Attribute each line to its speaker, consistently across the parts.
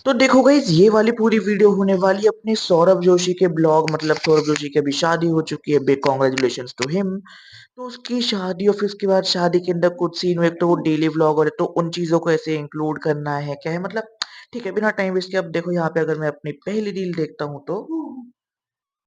Speaker 1: तो देखो गाइस, ये वाली पूरी वीडियो होने वाली है अपने सौरभ जोशी के ब्लॉग। मतलब सौरभ जोशी की अभी शादी हो चुकी है, बिग कॉन्ग्रेचुलेशंस टू हिम। तो उसकी शादी और फिर उसके बाद शादी के अंदर कुछ सीन, एक तो वो डेली व्लॉग और तो उन चीजों को ऐसे इंक्लूड करना है क्या है मतलब। ठीक है, बिना टाइम वेस्ट के अब देखो यहाँ पे अगर मैं अपनी पहली रील देखता हूँ तो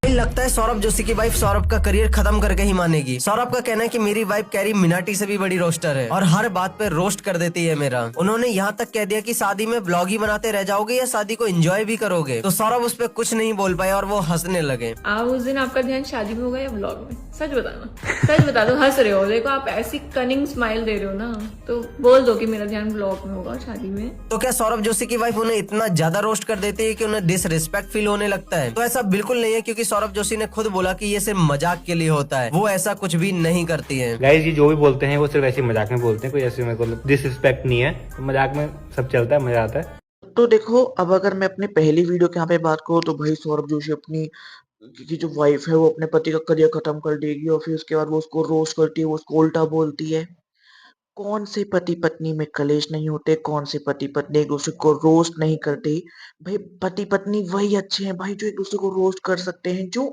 Speaker 2: लगता है सौरभ जोशी की वाइफ सौरभ का करियर खत्म करके ही मानेगी। सौरभ का कहना है कि मेरी वाइफ कैरी मिनाटी से भी बड़ी रोस्टर है और हर बात पे रोस्ट कर देती है मेरा। उन्होंने यहाँ तक कह दिया कि शादी में ब्लॉग ही बनाते रह जाओगे या शादी को एंजॉय भी करोगे। तो सौरभ उस पर कुछ नहीं बोल पाए और वो हंसने लगे।
Speaker 3: आप उस दिन आपका ध्यान शादी में होगा या ब्लॉग में? सच बताना, सच बता दो। हंस रहे हो, देखो आप ऐसी कनिंग स्माइल दे रहे हो ना, तो बोल दो कि मेरा ध्यान ब्लॉग में होगा, शादी में।
Speaker 2: तो क्या सौरभ जोशी की वाइफ उन्हें इतना ज्यादा रोस्ट कर देती है कि उन्हें डिसरिस्पेक्ट फील होने लगता है? तो ऐसा बिल्कुल नहीं है, क्योंकि सौरभ जोशी ने खुद बोला कि ये सिर्फ मजाक के लिए होता है, वो ऐसा कुछ भी नहीं करती है।
Speaker 4: गाइस, ये जो भी बोलते हैं वो सिर्फ ऐसे मजाक में बोलते हैं, कोई ऐसे मेरे को डिसरिस्पेक्ट नहीं है। मजाक में सब चलता है, मजा आता है।
Speaker 1: तो देखो, अब अगर मैं अपनी पहली वीडियो के यहाँ पे बात करूँ तो भाई सौरभ जोशी अपनी की जो वाइफ है वो अपने पति का करियर खत्म कर देगी और फिर उसके बाद वो उसको रोस्ट करती है, वो उसको उल्टा बोलती है। कौन से पति पत्नी में कलेश नहीं होते, कौन से पति पत्नी एक दूसरे को रोस्ट नहीं करते। भाई पति पत्नी वही अच्छे हैं भाई जो एक दूसरे को रोस्ट कर सकते हैं, जो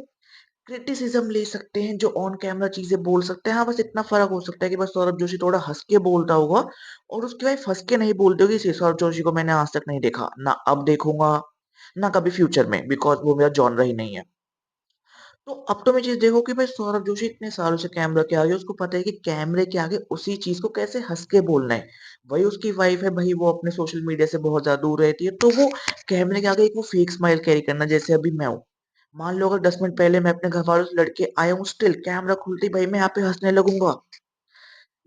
Speaker 1: क्रिटिसिज्म ले सकते हैं, जो ऑन कैमरा चीजें बोल सकते हैं। हाँ, बस इतना फर्क हो सकता है कि बस सौरभ जोशी थोड़ा हंस के बोलता होगा और उसकी वाइफ हंस के नहीं बोलती होगी। इसलिए सौरभ जोशी को मैंने आज तक नहीं देखा, ना अब देखूंगा, ना कभी फ्यूचर में, बिकॉज वो मेरा जॉनर ही नहीं है। तो अब तो मैं चीज देखो कि भाई सौरभ जोशी इतने सालों से कैमरा के आगे, उसको पता है कि कैमरे के आगे उसी चीज को कैसे हंस के बोलना है। वही उसकी वाइफ है भाई, वो अपने सोशल मीडिया से बहुत ज्यादा दूर रहती है, तो वो कैमरे के आगे एक वो फेक स्माइल कैरी करना, जैसे अभी मैं हूँ। मान लो अगर 10 मिनट पहले मैं अपने घर वालों से लड़के आया हूँ, स्टिल कैमरा खुलती भाई मैं यहाँ पे हंसने लगूंगा।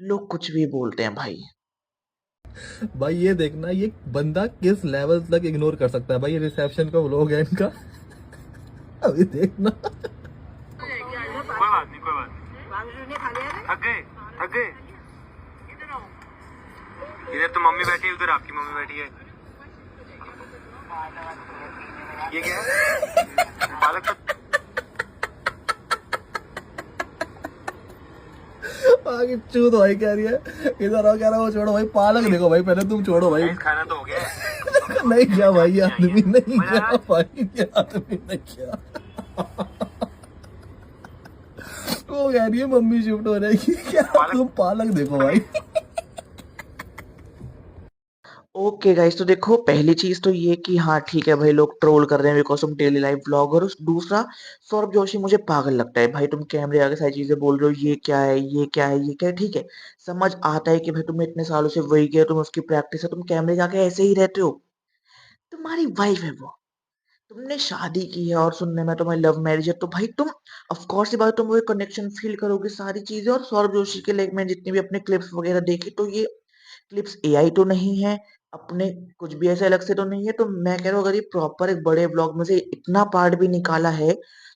Speaker 1: लोग कुछ भी बोलते हैं भाई।
Speaker 5: भाई ये देखना, ये बंदा किस लेवल तक इग्नोर कर सकता है। भाई ये रिसेप्शन का व्लॉग है इनका। अभी देखना।
Speaker 4: कोई बात नहीं, कोई बात नहीं। थक गए, थक गए। इधर तो मम्मी बैठी है, उधर आपकी मम्मी बैठी है। ये क्या है? पालक तो
Speaker 5: आगे चूत भाई कह रही है, इधर आओ, कह रहा वो छोड़ो भाई, पालक देखो भाई, पहले तुम छोड़ो भाई।
Speaker 4: खाना तो हो गया है।
Speaker 5: नहीं किया भाई, ये आदमी नहीं किया भाई, ये आदमी नहीं किया। वो कह रही है मम्मी शिफ्ट हो रहेगी, क्या तुम पालक देखो भाई।
Speaker 1: ओके गाइस, तो देखो पहली चीज तो ये कि हाँ ठीक है भाई, लोग ट्रोल कर रहे हैं बिकॉज तुम डेली लाइफ व्लॉगर हो। दूसरा, सौरभ जोशी मुझे पागल लगता है भाई, तुम कैमरे आगे सारी चीजें बोल रहे हो, ये क्या है, ये क्या है, ये क्या है। ठीक है, समझ आता है कि भाई तुम्हें इतने सालों से वही किया, तुम उसकी प्रैक्टिस है, तुम कैमरे के आगे ऐसे ही रहते हो। तुम्हारी वाइफ है वो, तुमने शादी की है और सुनने में तुम्हारी लव मैरिज है, तो भाई तुम ऑफ कोर्स ये बात, तुम वो कनेक्शन फील करोगे सारी चीजें। और सौरभ जोशी के लाइक मैं जितनी भी अपने क्लिप्स वगैरह देखी, तो ये क्लिप्स एआई तो नहीं है, अपने कुछ भी ऐसे अलग से तो नहीं है। तो मैं कह रहा हूँ अगर ये प्रॉपर एक बड़े ब्लॉग में से इतना पार्ट भी निकाला है,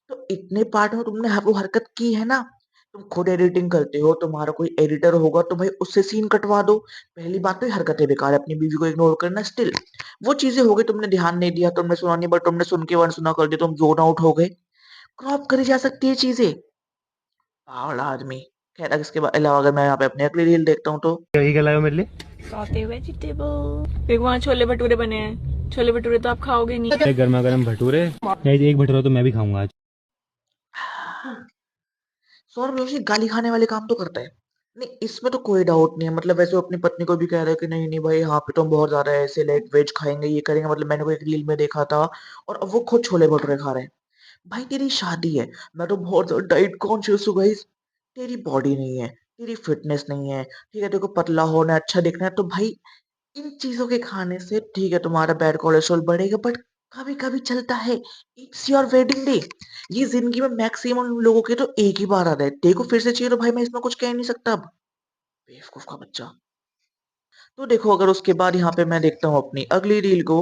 Speaker 1: तो इतने पार्ट में तुमने वो हरकत की है ना। तुम खुद एडिटिंग करते हो, तुम्हारा कोई एडिटर होगा तो भाई उससे सीन कटवा दो। पहली बात तो ये हरकतें बेकार है, अपनी बीवी को इग्नोर करना। स्टिल वो चीजें हो गई, तुमने ध्यान नहीं दिया, तुमने सुना नहीं, बट तुमने सुन के वन सुना कर दिया, तुम जोन आउट हो गए। क्रॉप करी जा सकती है चीजें, पागल आदमी। खैर इसके अलावा अगर मैं यहाँ पे अपनी अगली रील देखता हूँ तो
Speaker 4: यही क्या लाए हो मेरे लिए?
Speaker 3: Saute vegetable. एक वहाँ छोले भटूरे बने हैं, छोले भटूरे तो आप खाओगे नहीं।
Speaker 4: गर्मा गर्म भटूरे। एक भटूरा तो मैं भी खाऊंगा आज।
Speaker 1: सौरभ जोशी गाली खाने वाले काम तो करता है, नहीं इसमें तो कोई डाउट नहीं है। मतलब वैसे वो अपनी पत्नी को भी कह रहा है कि नहीं नहीं भाई, यहाँ पे तो हम बहुत ज्यादा ऐसे लाइक वेज खाएंगे, ये करेंगे। मतलब मैंने कोई एक रील में देखा था, और अब वो खुद छोले भटूरे खा रहे हैं। भाई तेरी शादी है, मैं तो बहुत ज्यादा डाइट कॉन्शियस हूँ गाइस। तेरी बॉडी नहीं है, तेरी फिटनेस नहीं है, ठीक है, देखो पतला होना है, अच्छा दिखना है, तो भाई इन चीजों के खाने से ठीक है तुम्हारा बैड कोलेस्ट्रॉल बढ़ेगा, बट कभी कभी चलता है। It's your wedding day. ये जिंदगी में मैक्सिमम लोगों के तो एक ही बार आता है, देखो फिर से चाहिए तो भाई मैं इसमें कुछ कह नहीं सकता अब। बेवकूफ का बच्चा। तो देखो अगर उसके बाद यहाँ पे मैं देखता हूँ अपनी अगली रील को।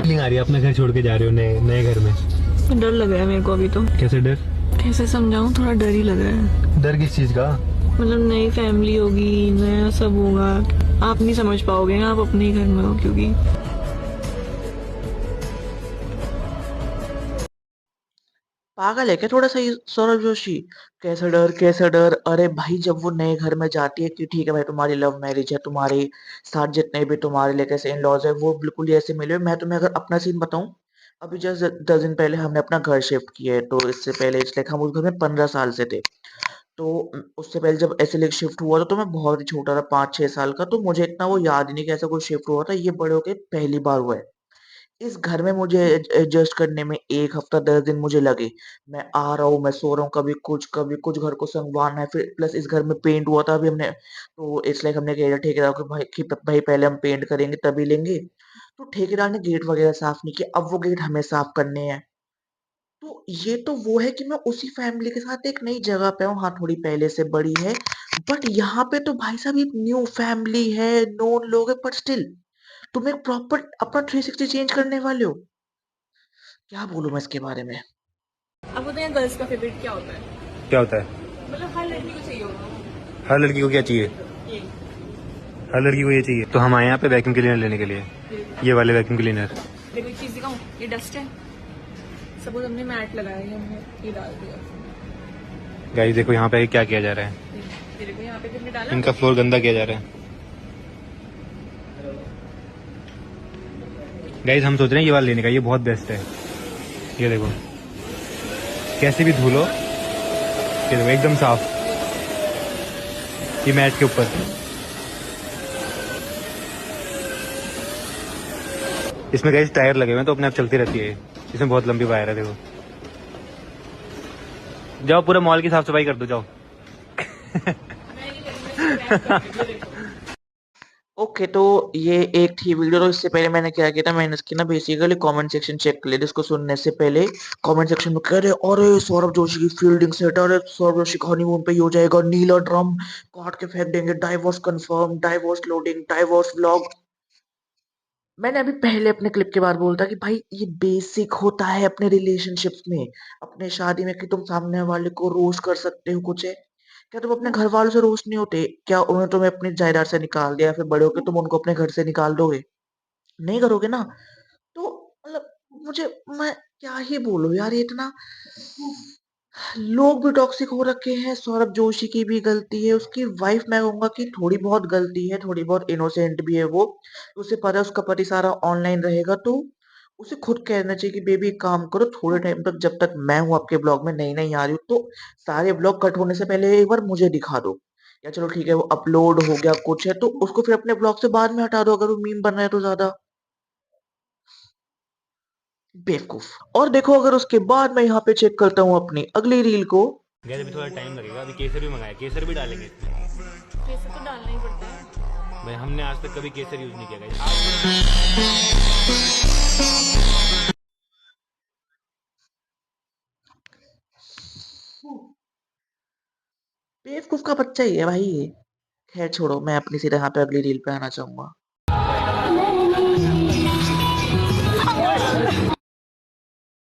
Speaker 4: फीलिंग आ रही है अपना घर छोड़ के जा रहे हो नए नए घर में?
Speaker 3: डर लग रहा है मेरे को अभी तो।
Speaker 4: कैसे डर?
Speaker 3: कैसे समझाऊं, थोड़ा डर ही लग रहा है।
Speaker 4: डर किस चीज का?
Speaker 3: मतलब नई फैमिली होगी, नया सब होगा, आप नहीं समझ पाओगे ना, आप अपने ही घर में हो। क्योंकि
Speaker 1: पागल है क्या थोड़ा सा ये सौरभ जोशी? कैसा डर, कैसा डर? अरे भाई जब वो नए घर में जाती है कि ठीक है भाई तुम्हारी लव मैरिज है, तुम्हारे साथ जितने भी तुम्हारे लेके से इन-लॉज़ है वो बिल्कुल ही ऐसे मिले हुए। मैं तुम्हें अगर अपना सीन बताऊँ, अभी जस्ट 10 दिन पहले हमने अपना घर शिफ्ट किया है, तो इससे पहले इट्स लाइक हम उस घर में 15 साल से थे। तो उससे पहले जब ऐसे लाइक शिफ्ट हुआ था तो मैं बहुत ही छोटा था, 5-6 साल का, तो मुझे इतना वो याद ही नहीं कि ऐसा कुछ शिफ्ट हुआ था। ये बड़े होके पहली बार हुआ है। इस घर में मुझे एडजस्ट करने में 1 हफ्ता 10 दिन मुझे लगे। मैं आ रहा हूँ, मैं सो रहा हूँ, कभी कुछ घर को सँगवारना है, फिर प्लस इस घर में पेंट हुआ था अभी हमने, तो इट्स लाइक हमने कहा ठेकेदार को भाई पहले हम पेंट करेंगे तभी लेंगे। तो ठेकेदार ने गेट वगैरह साफ़ नहीं किए, अब वो गेट हमें साफ़ करने हैं। तो ये तो वो है कि मैं उसी फैमिली के साथ एक नई जगह पे हूँ, हाँ, थोड़ी पहले से बड़ी है, बट यहाँ पे तो भाई साहब एक न्यू फैमिली है, नोन लोग हैं, बट स्टिल तुम एक प्रॉपर अपना 360 चेंज करने वाले हो। क्या बोलूँ मैं इसके बारे में?
Speaker 3: आपको पता है गर्ल्स का फेवरेट क्या होता है?
Speaker 4: क्या होता है?
Speaker 3: मतलब हर लड़की को चाहिए होगा
Speaker 4: हर लड़की को क्या चाहिए?
Speaker 3: ये।
Speaker 4: हर लड़की को ये चाहिए। तो हम आए यहाँ पे वैक्यूम क्लीनर लेने के लिए, ये वाले वैक्यूम क्लीनर।
Speaker 3: देखो एक चीज दिखाऊं, ये डस्ट है। सपोज हमने मैट लगाया है, हमने ये डाल दिया।
Speaker 4: गाइस देखो यहाँ पे क्या किया जा रहा है,
Speaker 3: ये देखो यहाँ पे हमने डाला।
Speaker 4: इनका फ्लोर गंदा किया जा रहा है। गाइस हम सोच रहे हैं ये वाला लेने का, ये बहुत बेस्ट है। ये देखो कैसे भी धो लो, ये देखो एकदम साफ, ये मैट के ऊपर। इसमें गाइस टायर लगे हुए हैं तो अपने आप चलती रहती है। इसमें बहुत लंबी वायर है, देखो। जाओ पूरा मॉल की साफ सफाई कर दो, जाओ।
Speaker 1: ओके, तो ये एक थी वीडियो। तो इससे पहले मैंने क्या किया था, मैंने इसकी ना बेसिकली कमेंट सेक्शन चेक कर लिया था इसको सुनने से पहले। कमेंट सेक्शन में कह रहे अरे सौरभ जोशी की फील्डिंग सेट है, अरे सौरभ जोशी का हनीमून पे ही हो जाएगा, नीला ड्रम काट के फेंक देंगे, divorce confirm, divorce loading, divorce vlog. मैंने अभी पहले अपने क्लिप के बाद बोला था कि भाई ये बेसिक होता है अपने रिलेशनशिप्स में, अपने शादी में, कि तुम सामने वाले को रोस्ट कर सकते हो। कुछ है क्या तुम अपने घर वालों से रोस्ट नहीं होते? क्या उन्होंने तुम्हें अपनी जायदाद से निकाल दिया, फिर बड़े होके तुम उनको अपने घर से निकाल दोगे? नहीं करोगे ना। तो मतलब मुझे, मैं क्या ही बोलूं यार, ये इतना लोग भी टॉक्सिक हो रखे हैं। सौरभ जोशी की भी गलती है, उसकी वाइफ मैं कहूंगा कि थोड़ी बहुत गलती है, थोड़ी बहुत इनोसेंट भी है वो। उसे पता है उसका पति सारा ऑनलाइन रहेगा, तो उसे खुद कहना चाहिए कि बेबी एक काम करो, थोड़े टाइम तक जब तक मैं हूँ आपके ब्लॉग में नई नई आ रही हूँ, तो सारे ब्लॉग कट होने से पहले एक बार मुझे दिखा दो। या चलो ठीक है वो अपलोड हो गया कुछ है तो उसको फिर अपने ब्लॉग से बाद में हटा दो अगर वो मीम बन रहा है तो ज्यादा बेवकूफ। और देखो अगर उसके बाद मैं यहाँ पे चेक करता हूँ अपनी अगली रील को।
Speaker 4: गाइस अभी थोड़ा टाइम लगेगा, अभी केसर भी मंगाया, केसर भी डालेंगे इसमें।
Speaker 3: केसर तो डालना ही पड़ता है।
Speaker 4: भाई हमने आज तक कभी केसर यूज नहीं किया गाइस।
Speaker 1: बेवकूफ का बच्चा ही है भाई ये। खैर छोड़ो, मैं अपनी सीधे यहाँ पे अगली रील पे आना चाहूंगा।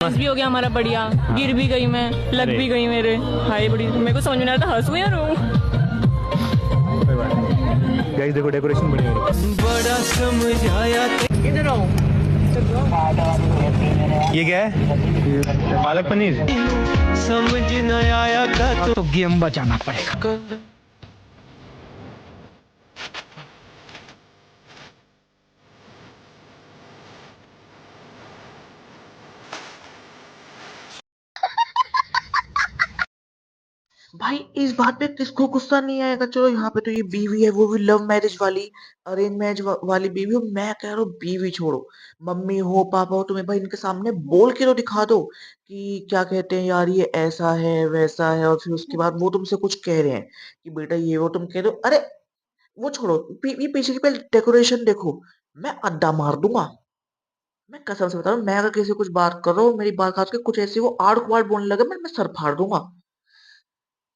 Speaker 3: बस भी हो गया हमारा बढ़िया, गिर भी गई मैं, लग भी गई मेरे। हाय बड़ी, मेरे को समझ में नहीं आ रहा हंसूं या रोऊं।
Speaker 4: गाइस देखो डेकोरेशन बनी हुई है।
Speaker 2: बड़ा समझ आया।
Speaker 3: इधर आओ।
Speaker 4: ये क्या है? पालक पनीर।
Speaker 2: समझ न आया का
Speaker 6: तो गेम बचाना पड़ेगा।
Speaker 1: भाई इस बात पे किसको गुस्सा नहीं आएगा? चलो यहाँ पे तो ये बीवी है, वो भी लव मैरिज वाली, अरेंज मैरिज वाली बीवी हो। मैं कह रहा हूँ बीवी छोड़ो, मम्मी हो पापा हो, तुम्हें भाई इनके सामने बोल के तो दिखा दो कि क्या कहते हैं यार ये ऐसा है वैसा है, और फिर उसके बाद वो तुमसे कुछ कह रहे हैं कि बेटा ये वो, तुम कह दो अरे वो छोड़ो, ये पीछे की पहले डेकोरेशन देखो, मैं अड्डा मार दूंगा। मैं कसम से बता रहा हूँ, मैं अगर किसी से कुछ बात कर रहा हूँ, मेरी बात खास के कुछ ऐसी वो आड़ कुआड़ बोलने लगे, मैं सर फाड़ दूंगा।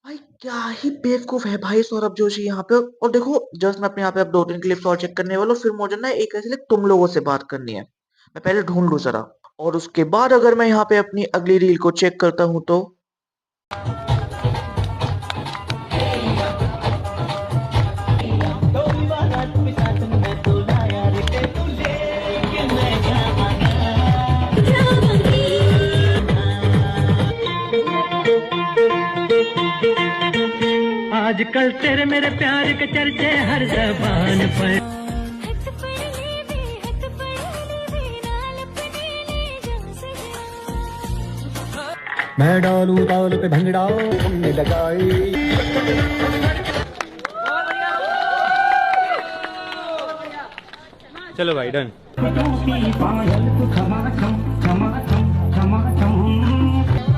Speaker 1: भाई क्या ही बेवकूफ है भाई सौरभ जोशी यहाँ पे। और देखो जस्ट मैं अपने यहाँ पे अब 2-3 क्लिप्स और चेक करने वाला हूँ, फिर मुझे ना एक ऐसे तुम लोगों से बात करनी है। मैं पहले ढूंढ लूं जरा, और उसके बाद अगर मैं यहाँ पे अपनी अगली रील को चेक करता हूँ तो
Speaker 6: आजकल तेरे मेरे प्यार के चर्चे हर जबान पर। मैं डालू ताल पे भंगड़ा तुमने लगाई।
Speaker 4: चलो भाई डन।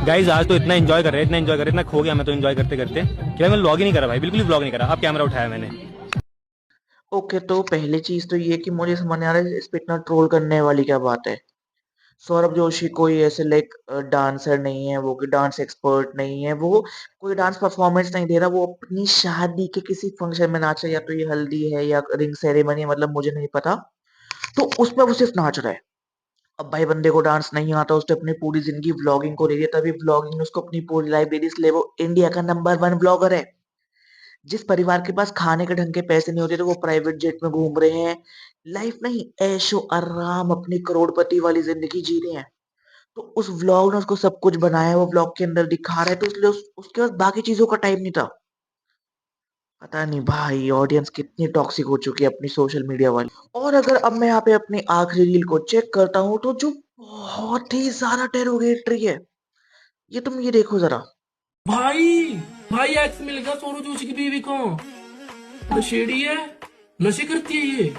Speaker 4: गाइज आज तो इतना एंजॉय कर रहे हैं, इतना खो गया मैं तो एंजॉय करते करते कि मैं व्लॉग ही नहीं करा भाई, बिल्कुल भी व्लॉग नहीं करा। अब कैमरा उठाया मैंने।
Speaker 1: ओके, तो पहली चीज तो ये कि मुझे समझ नहीं आ रहा है इस पे इतना ट्रोल करने वाली क्या बात है। सौरभ जोशी कोई ऐसे लाइक डांसर नहीं है, वो कोई डांस एक्सपर्ट नहीं है, वो कोई डांस परफॉर्मेंस नहीं दे रहा, वो अपनी शादी के किसी फंक्शन में नाचा, या तो ये हल्दी है या रिंग सेरेमनी, मतलब मुझे नहीं पता। तो उसमें वो सिर्फ नाच रहा है। अब भाई बंदे को डांस नहीं आता, उसने अपनी पूरी जिंदगी व्लॉगिंग को दे दी, तभी व्लॉगिंग ने उसको अपनी पूरी लाइफ दे दी, इसलिए वो इंडिया का नंबर 1 ब्लॉगर है। जिस परिवार के पास खाने के ढंग के पैसे नहीं होते तो वो प्राइवेट जेट में घूम रहे हैं, लाइफ नहीं ऐशो आराम अपनी करोड़पति वाली जिंदगी जी रहे हैं। तो उस व्लॉग ने उसको सब कुछ बनाया, वो व्लॉग के अंदर दिखा रहा है, तो इसलिए उसके पास बाकी चीजों का टाइम नहीं था। पता नहीं भाई ऑडियंस कितनी टॉक्सिक हो चुकी है अपनी सोशल मीडिया वाली। और अगर अब मैं यहाँ पे अपनी आखिरी रील को चेक करता हूँ तो जो बहुत ही ज्यादा डेरोगेटरी है, ये तुम ये देखो जरा।
Speaker 7: भाई भाई एक्स मिल गया सौरभ जोशी की बीवी को। नशेड़ी है, नशे करती है ये।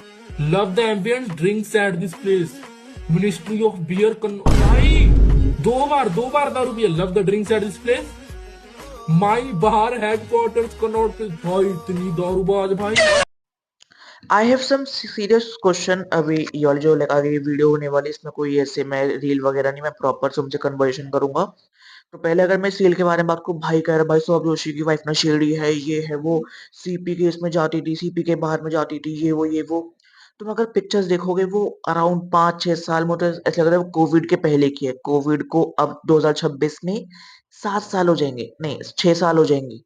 Speaker 7: Love the ambience drinks at this place, ministry of beer भाई दो बार दारू पिया। Love the drinks at this place, my bar headquarters Connaught Place. भाई इतनी दारूबाज भाई।
Speaker 1: I have some serious question. अभी ये वाली जो आगे वीडियो होने वाली इसमें कोई ऐसे मैं रील वगैरह नहीं, मैं प्रॉपर तुमसे कन्वर्सेशन करूंगा। तो पहले अगर मैं सील के बारे में बात करूं, भाई कह रहा भाई सौरभ जोशी की वाइफ नशेड़ी है, ये है वो, सीपी के इसमें जाती थी, सीपी के बाहर में जाती थी, ये वो। तुम अगर पिक्चर्स देखोगे वो अराउंड 5-6 साल में, तो ऐसा लग रहा है वो कोविड के पहले की है। कोविड को अब 2026 में 7 साल हो जाएंगे, नहीं 6 साल हो जाएंगे,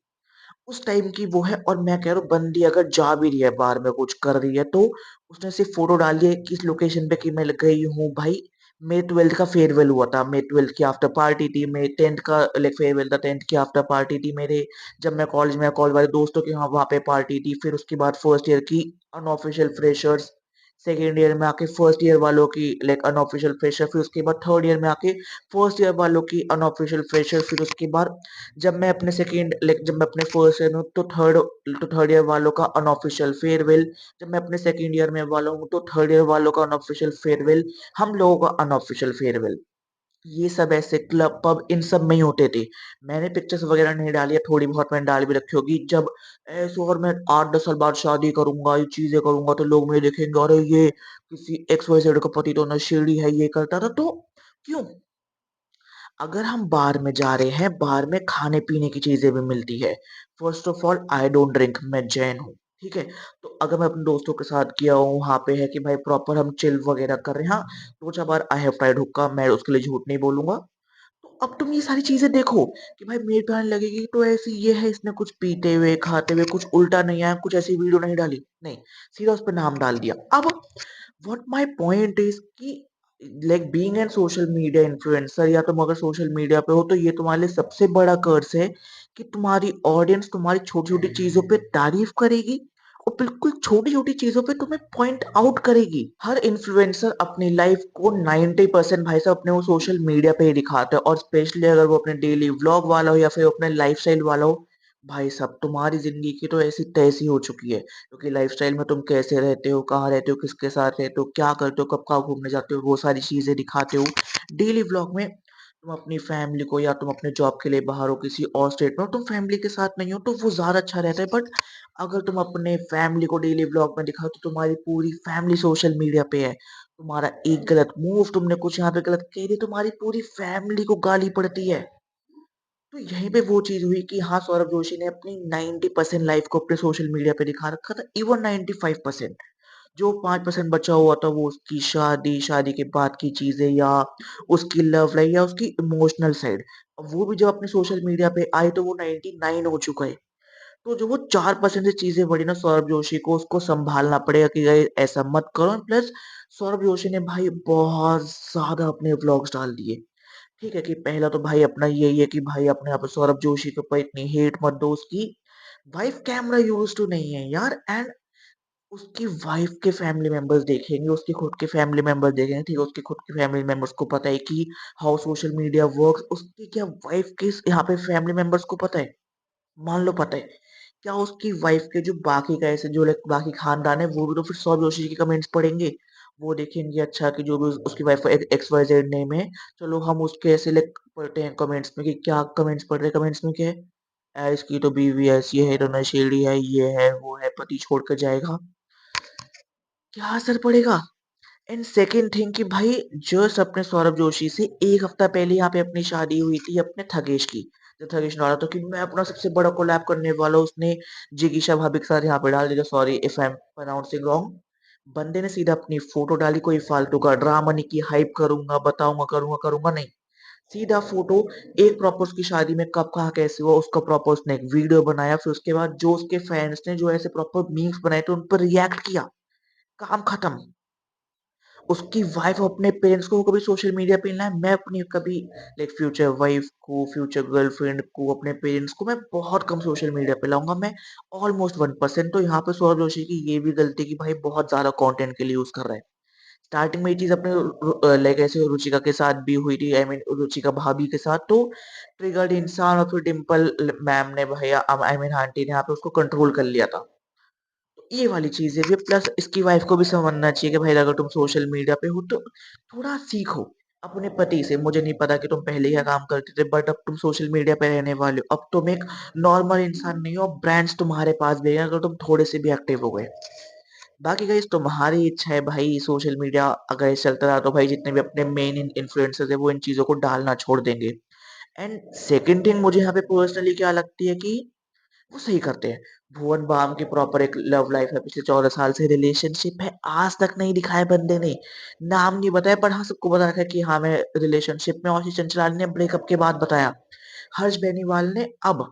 Speaker 1: उस टाइम की वो है। और मैं कह रहा हूँ बंदी अगर जा भी रही है बाहर में कुछ कर रही है, तो उसने सिर्फ फोटो डाली है किस लोकेशन पे कि मैं गई हूँ भाई। मेरे 12th का फेयरवेल हुआ था, मेरे 12th की आफ्टर पार्टी थी, मेरे 10th का लाइक फेयरवेल था, 10th की आफ्टर पार्टी थी मेरे। जब मैं कॉलेज में, कॉलेज वाले दोस्तों के वहाँ पे पार्टी थी। फिर उसके बाद फर्स्ट ईयर की अनऑफिशियल फ्रेशर्स, सेकेंड ईयर में आके फर्स्ट ईयर वालों की लाइक अनऑफिशियल फ्रेशर, फिर उसके बाद थर्ड ईयर में आके फर्स्ट ईयर वालों की अनऑफिशियल फ्रेशर, फिर उसके बाद जब मैं अपने सेकेंड लाइक जब मैं अपने फर्स्ट ईयर में हूँ तो थर्ड ईयर वालों का अनऑफिशियल फेयरवेल, जब मैं अपने सेकेंड ईयर में वाला हूँ तो थर्ड ईयर वालों का अनऑफिशियल फेयरवेल, हम लोगों का अनऑफिशियल फेयरवेल। ये सब ऐसे क्लब पब इन सब में ही होते थे। मैंने पिक्चर्स वगैरह नहीं डाली है, थोड़ी बहुत मैंने डाल भी रखी होगी। जब ऐसे और मैं 8-10 साल बाद शादी करूंगा, ये चीजें करूंगा, तो लोग मुझे देखेंगे अरे ये किसी XYZ का पति तो नशेड़ी है, ये करता था। तो क्यों? अगर हम बार में जा रहे हैं, बार में खाने पीने की चीजें भी मिलती है। First of all I don't drink, मैं जैन हूँ, ठीक है। तो अगर मैं अपने दोस्तों के साथ गया हूँ, वहां पे है कि भाई प्रॉपर हम चिल वगैरह कर रहे हैं, हाँ 2-4 बार आई हैव ट्राइड हुक्का, मैं उसके लिए झूठ नहीं बोलूंगा। तो अब तुम ये सारी चीजें देखो कि भाई मेरे पे आने लगेगी तो ऐसी ये है, इसने कुछ पीते हुए खाते हुए कुछ उल्टा नहीं आया, कुछ ऐसी वीडियो नहीं डाली, नहीं सीधा उस पर नाम डाल दिया। अब व्हाट माय पॉइंट इज कि like being an social media influencer, या तुम अगर सोशल मीडिया पे हो तो ये तुम्हारे लिए सबसे बड़ा कर्स है कि तुम्हारी ऑडियंस तुम्हारी छोटी छोटी चीजों पे तारीफ करेगी और बिल्कुल छोटी छोटी चीजों पे तुम्हें पॉइंट आउट करेगी। हर इन्फ्लुएंसर अपनी लाइफ को 90% भाई साहब अपने वो सोशल मीडिया पे ही दिखाता है, और स्पेशली अगर वो अपने डेली व्लॉग वाला हो या फिर अपने लाइफस्टाइल वाला हो। भाई साहब तुम्हारी जिंदगी की तो ऐसी तैसी हो चुकी है, क्योंकि लाइफस्टाइल में तुम कैसे रहते हो, कहाँ रहते हो, किसके साथ रहते हो, क्या करते हो, कब कहाँ घूमने जाते हो, वो सारी चीजें दिखाते हो। डेली व्लॉग में तुम अपनी फैमिली को, या तुम अपने जॉब के लिए बाहर हो किसी और स्टेट में हो, तुम फैमिली के साथ नहीं हो, तो वो ज्यादा अच्छा रहता है। बट अगर तुम अपने फैमिली को डेली व्लॉग में दिखाओ तो तुम्हारी पूरी फैमिली सोशल मीडिया पे है। तुम्हारा एक गलत मूव, तुमने कुछ यहाँ पे गलत कह दिया, तुम्हारी पूरी फैमिली को गाली पड़ती है। तो यहीं पे वो चीज हुई कि हाँ सौरभ जोशी ने अपनी 90% लाइफ को अपने सोशल मीडिया पे दिखा रखा था, इवन 95%। जो 5% बचा हुआ था वो उसकी शादी, शादी के बाद की चीजें, या उसकी लव लाइफ, या उसकी इमोशनल साइड। वो भी जब अपने सोशल मीडिया पे आई तो वो 99 हो चुका है। तो जो वो 4% से चीजें बढ़ी ना, सौरभ जोशी को उसको संभालना पड़ेगा कि गाइस ऐसा मत करो। प्लस सौरभ जोशी ने भाई बहुत ज्यादा अपने व्लॉग्स डाल दिए। ठीक है कि पहला तो भाई अपना यही है कि भाई अपने यहाँ पे सौरभ जोशी के ऊपर इतनी हेट मत दो उसकी। वाइफ कैमरा यूज्ड टू नहीं है यार। एंड उसकी वाइफ के फैमिली मेंबर्स देखेंगे, उसके खुद के फैमिली मेंबर्स देखेंगे, ठीक है, उसके खुद के फैमिली मेंबर्स को पता है कि हाउ सोशल मीडिया वर्क्स। उसकी क्या वाइफ के यहाँ पे फैमिली मेंबर्स को पता है? मान लो पता है, क्या उसकी वाइफ के जो बाकी का ऐसे जो लाइक बाकी खानदान है वो भी तो फिर सौरभ जोशी जी के कमेंट्स पढ़ेंगे। वो देखेंगे अच्छा कि जो भी उसकी वाइफ का एक्स वाई जेड नेम है, चलो हम उसके ऐसे लाइक पढ़ते हैं कमेंट्स में कि क्या कमेंट्स पढ़ रहे हैं, कमेंट्स में क्या है, इसकी तो बीवी ऐसी है, तो नशेड़ी है, ये है वो है, पति छोड़ कर जाएगा। क्या असर पड़ेगा? एंड सेकंड थिंग कि भाई जस्ट अपने सौरभ जोशी से एक हफ्ता पहले यहाँ पे अपनी शादी हुई थी अपने थगेश की। जो थगेश ने डाला था कि मैं अपना सबसे बड़ा कोलैब करने वाला हूँ, उसने जिगीशा भाभी के साथ यहाँ पे डाल दिया, sorry if I am pronouncing wrong. बंदे ने सीधा अपनी फोटो डाली, कोई फालतू का ड्रामा नहीं की हाइप करूंगा बताऊंगा करूंगा करूंगा नहीं, सीधा फोटो। एक प्रॉपर उसकी शादी में कब कहा कैसे हुआ उसका प्रॉपर उसने एक वीडियो बनाया, फिर उसके बाद जो उसके फैंस ने जो ऐसे प्रॉपर मीम्स बनाए थे उन पर रिएक्ट किया, काम खत्म। उसकी वाइफ अपने पेरेंट्स को कभी सोशल मीडिया पे नहीं लाया, मैं अपनी कभी लाइक फ्यूचर वाइफ को, फ्यूचर गर्लफ्रेंड को, अपने पेरेंट्स को मैं बहुत कम सोशल मीडिया पे लाऊंगा। मैं ऑलमोस्ट 1%। तो यहाँ पे सौरभ जोशी की ये भी गलती कि भाई बहुत ज्यादा कंटेंट के लिए यूज कर रहा है। स्टार्टिंग में ये चीज अपने लाइक ऐसे रुचिका के साथ भी हुई थी, आई मीन रुचिका भाभी के साथ, तो ट्रिगर्ड इंसान और फिर डिम्पल मैम ने भैया आई मीन आंटी ने यहाँ पे उसको कंट्रोल कर लिया था। ये वाली चीज़ है भी, प्लस इसकी वाइफ को भी समझना चाहिए कि भाई अगर तुम सोशल मीडिया पे हो तो थोड़ा सीखो अपने पति से। मुझे नहीं पता कि तुम पहले क्या काम करते थे, बट अब तुम सोशल मीडिया पे रहने वाले हो, अब तुम एक नॉर्मल इंसान नहीं हो, ब्रांड्स तुम्हारे पास भी हैं अगर तुम थोड़े से भी एक्टिव हो गए। बाकी गाइस तुम्हारी इच्छा है भाई, सोशल मीडिया अगर ऐसे चलता रहा तो भाई जितने भी अपने मेन इन्फ्लुएंसर्स है वो इन चीजों को डालना छोड़ देंगे। एंड सेकंड थिंग मुझे यहाँ पे पर्सनली क्या लगती है कि वो सही करते हैं। भुवन बाम की प्रॉपर एक लव लाइफ है, पिछले 14 साल से रिलेशनशिप है, आज तक नहीं दिखाया बंदे ने, नाम नहीं बताया, पर हाँ सबको बता रखा है कि हाँ मैं रिलेशनशिप में। आशीष चंचलानी ने ब्रेकअप के बाद बताया। हर्ष बेनीवाल ने अब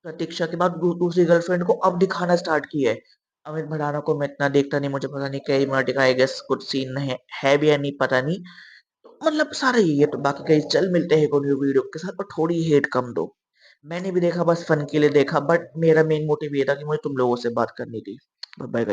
Speaker 1: प्रतीक्षा के बाद दूसरी गर्लफ्रेंड को अब दिखाना स्टार्ट किया है। अमित भड़ाना को मैं इतना देखता नहीं, मुझे पता नहीं कई मिनट का, आई गेस कुछ सीन है भी या नहीं पता नहीं। तो मतलब सारा यही है। तो बाकी कहीं चल मिलते हैं को न्यू वीडियो के साथ, और थोड़ी हेट कम दो। मैंने भी देखा बस फन के लिए देखा, बट मेरा मेन मोटिव ये था कि मुझे तुम लोगों से बात करनी थी। Bye bye.